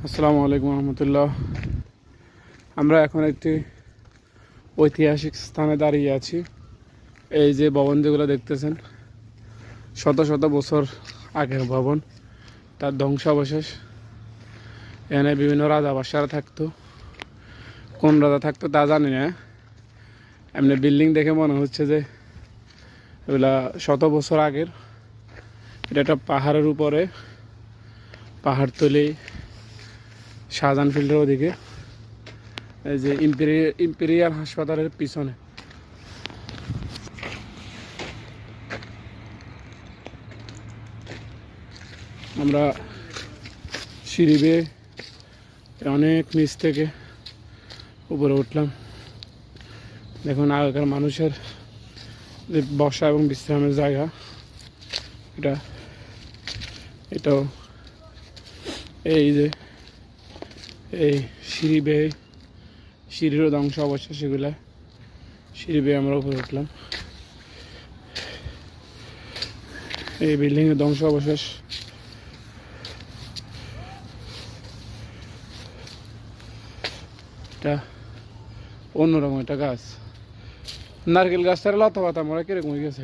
আসসালামু আলাইকুম রহমতুল্লাহ। আমরা এখন একটি ঐতিহাসিক স্থানে দাঁড়িয়ে আছি। এই যে ভবন যেগুলো দেখতেছেন, শত শত বছর আগের ভবন, তার ধ্বংসাবশেষ। এখানে বিভিন্ন রাজা বাদশারা থাকতো। কোন রাজা থাকতো তা জানি না, এমনি বিল্ডিং দেখে মনে হচ্ছে যে এগুলা শত বছর আগের। এটা একটা পাহাড়ের উপরে, পাহাড়তলি শাহজাহান ফিল্ডের ওদিকে। এই যে ইম্পেরিয়াল হাসপাতালের পিছনে। আমরা সিঁড়ি বেয়ে অনেক নিচ থেকে উপরে উঠলাম। দেখুন আগেকার মানুষের যে বসা এবং বিশ্রামের জায়গা, এটাও এই যে এই সিঁড়ি বেয়ে, সিঁড়িরও ধ্বংস অবশ্যই, সেগুলা সিঁড়ি বেয়ে আমরা উপরে উঠলাম। এই বিল্ডিংয়ের ধ্বংস অবশেষ। এটা অন্যরকম একটা গাছ, নারকেল গাছটার লতা পাতা মরা কিরকম হয়ে গেছে।